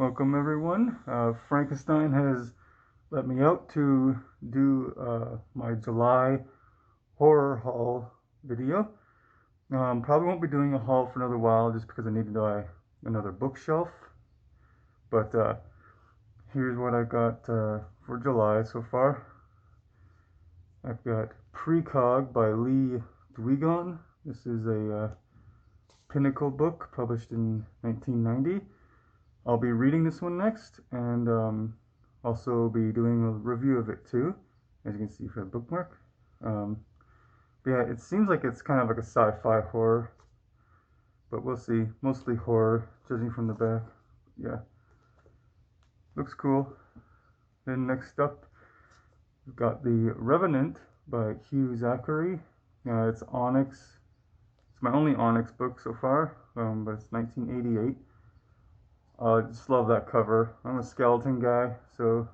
Welcome everyone. Frankenstein has let me out to do my July horror haul video. Probably won't be doing a haul for another while just because I need to buy another bookshelf. But here's what I got for July so far. I've got Precog by Lee Dwegon. This is a Pinnacle book published in 1990. I'll be reading this one next, and also be doing a review of it too, as you can see from the bookmark. But yeah, it seems like it's kind of like a sci-fi horror, but we'll see. Mostly horror, judging from the back. Yeah, looks cool. Then next up, we've got The Revenant by Hugh Zachary. It's Onyx. It's my only Onyx book so far, but it's 1988. I just love that cover. I'm a skeleton guy, so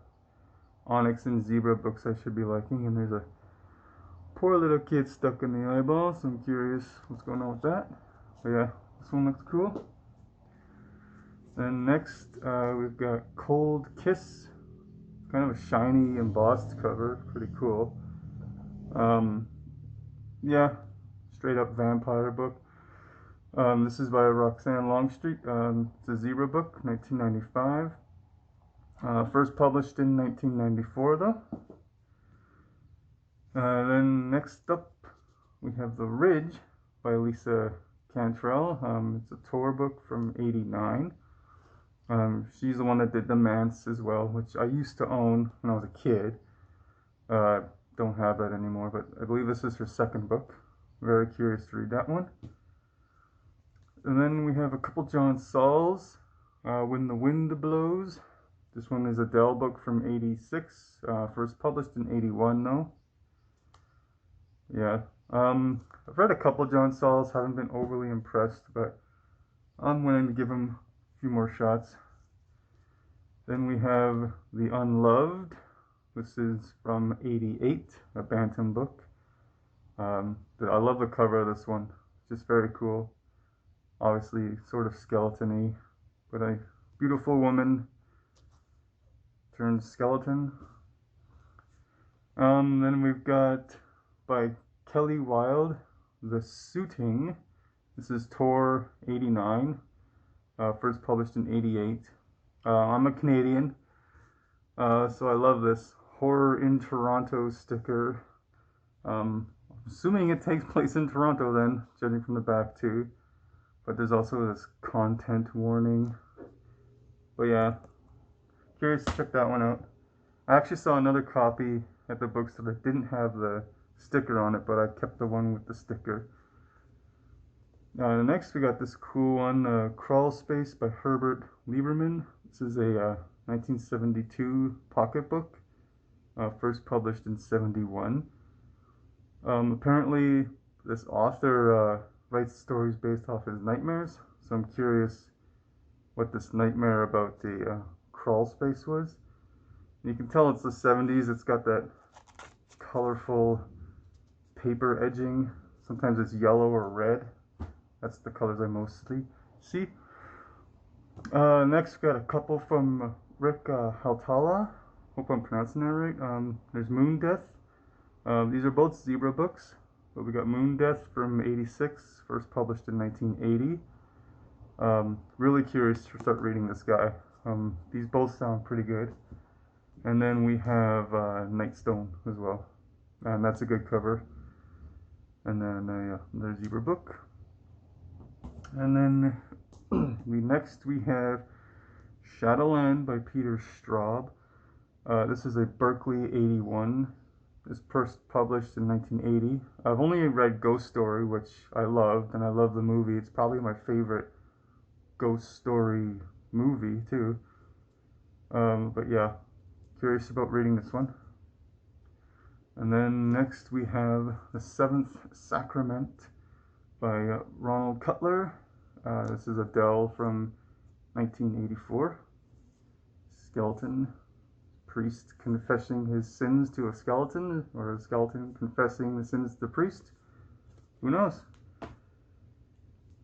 Onyx and Zebra books I should be liking. And there's a poor little kid stuck in the eyeball, so I'm curious what's going on with that. But yeah, this one looks cool. Then next, we've got Cold Kiss. Kind of a shiny embossed cover, pretty cool. Yeah, straight up vampire book. This is by Roxanne Longstreet. It's a Zebra book, 1995. First published in 1994, though. Then next up, we have The Ridge by Lisa Cantrell. It's a tour book from '89. She's the one that did The Manse as well, which I used to own when I was a kid. Don't have that anymore, but I believe this is her second book. Very curious to read that one. And then we have a couple John Sauls. When the Wind Blows. This one is a Dell book from '86. First published in '81 though. Yeah. I've read a couple John Sauls, haven't been overly impressed, but I'm willing to give him a few more shots. Then we have The Unloved. This is from '88, a Bantam book. I love the cover of this one. It's just very cool. Obviously sort of skeleton-y, but a beautiful woman turned skeleton. Then we've got by Kelly Wilde, The Suiting. This is Tor '89, first published in '88. I'm a Canadian, so I love this Horror in Toronto sticker. Assuming it takes place in Toronto then, judging from the back too. But there's also this content warning. But yeah, curious to check that one out. I actually saw another copy at the bookstore that didn't have the sticker on it, but I kept the one with the sticker. Next we got this cool one, Crawl Space by Herbert Lieberman. This is a 1972 pocketbook, first published in '71. Apparently this author writes stories based off his nightmares, so I'm curious what this nightmare about the crawl space was. And you can tell it's the '70s. It's got that colorful paper edging. Sometimes it's yellow or red. That's the colors I mostly see. Next we got a couple from Rick Haltala. Hope I'm pronouncing that right. There's Moon Death. These are both Zebra books, but we got Moon Death from '86, first published in 1980. Really curious to start reading this guy. These both sound pretty good. And then we have Nightstone as well, and that's a good cover. And then there's Zebra book. And then next we have Shadowland by Peter Straub. This is a Berkeley '81. This first published in 1980. I've only read Ghost Story, which I loved, and I love the movie. It's probably my favorite Ghost Story movie too. But yeah, curious about reading this one. And then next we have The Seventh Sacrament by Ronald Cutler. This is a Dell from 1984. Skeleton priest confessing his sins to a skeleton, or a skeleton confessing the sins to the priest. Who knows?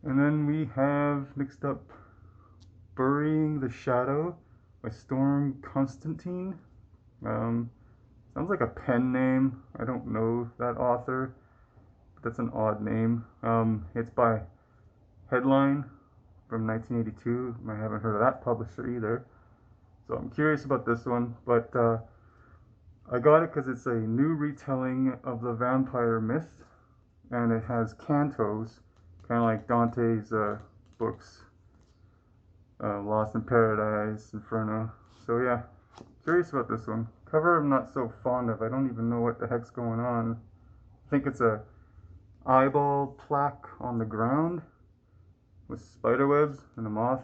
And then we have mixed up Burying the Shadow by Storm Constantine. Sounds like a pen name. I don't know that author, but that's an odd name. It's by Headline from 1982. I haven't heard of that publisher either. So I'm curious about this one, but I got it because it's a new retelling of the vampire myth, and it has cantos, kind of like Dante's books, Lost in Paradise, Inferno. So yeah, curious about this one. Cover I'm not so fond of. I don't even know what the heck's going on. I think it's a eyeball plaque on the ground with spider webs and a moth.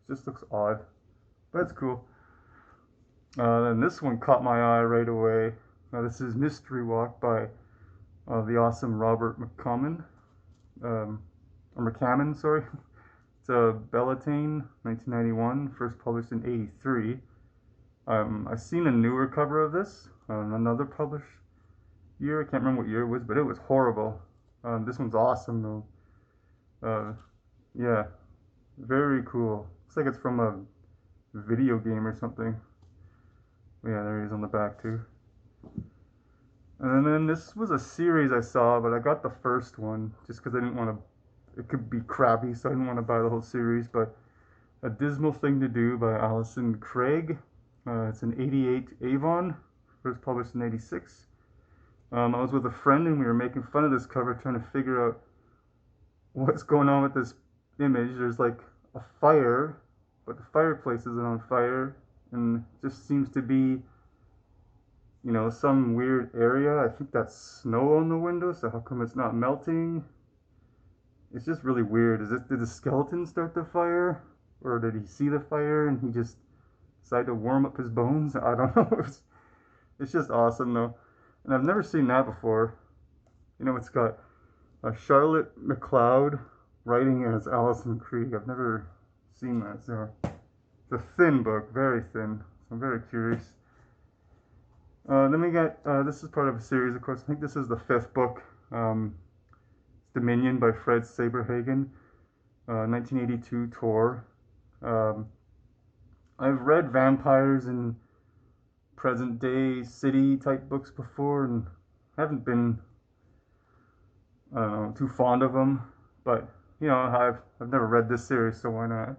It just looks odd, but it's cool. Then this one caught my eye right away. This is Mystery Walk by the awesome Robert McCammon. Or McCammon, sorry. It's a Bellatane, 1991, first published in 83. I've seen a newer cover of this, another published year. I can't remember what year it was, but it was horrible. This one's awesome though. Yeah, very cool. Looks like it's from a video game or something. Yeah, there he is on the back too. And then this was a series I saw, but I got the first one just because I didn't want to. It could be crappy, so I didn't want to buy the whole series. But A Dismal Thing to Do by Alison Craig. It's an 88 Avon, first published in 86. I was with a friend and we were making fun of this cover, trying to figure out what's going on with this image. There's like a fire, but the fireplace isn't on fire, and it just seems to be, you know, some weird area. I think that's snow on the window, so how come it's not melting? It's just really weird. Did the skeleton start the fire? Or did he see the fire and he just decided to warm up his bones? I don't know. It's just awesome though. And I've never seen that before. You know, it's got Charlotte McLeod writing as Alison Craig. I've never seen that, so it's a thin book, very thin. So I'm very curious. Then we got, this is part of a series, of course. I think this is the 5th book. It's Dominion by Fred Saberhagen, 1982 Tor. I've read vampires in present day city type books before and haven't been, I don't know, too fond of them. But, you know, I've never read this series, so why not?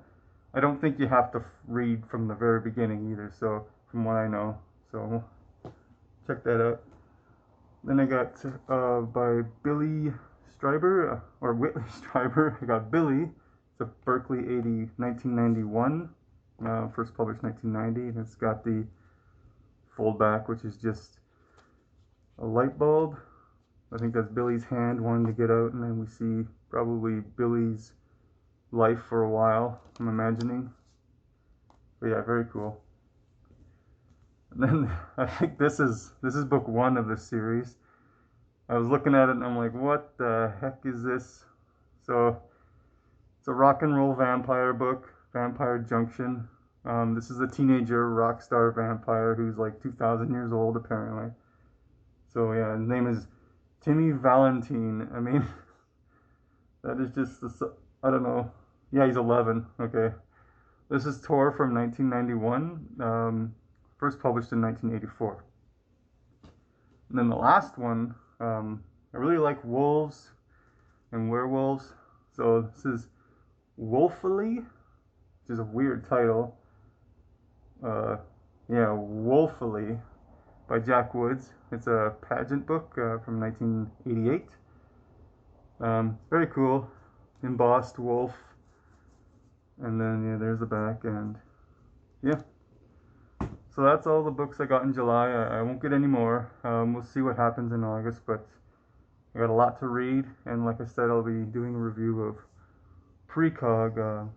I don't think you have to read from the very beginning either, so, from what I know. So, check that out. Then I got, by Billy Stryber, or Whitley Stryber, I got Billy. It's a Berkeley 1991, first published 1990, and it's got the fold back, which is just a light bulb. I think that's Billy's hand wanting to get out, and then we see probably Billy's life for a while, I'm imagining. But yeah, very cool. And then I think this is book 1 of this series. I was looking at it and I'm like, what the heck is this? So it's a rock and roll vampire book, Vampire Junction. This is a teenager rock star vampire who's like 2,000 years old apparently. So yeah, his name is Timmy Valentine. I mean, that is just, I don't know. Yeah, he's 11. Okay. This is Tor from 1991, first published in 1984. And then the last one, I really like wolves and werewolves. So this is Wolfily, which is a weird title. Yeah, Wolfily by Jack Woods. It's a pageant book from 1988. Very cool. Embossed wolf. And then, yeah, there's the back. And, yeah. So that's all the books I got in July. I won't get any more. We'll see what happens in August. But I got a lot to read. And like I said, I'll be doing a review of Precog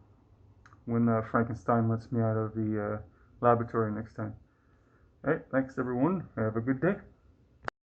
when Frankenstein lets me out of the laboratory next time. Alright, thanks everyone. Have a good day.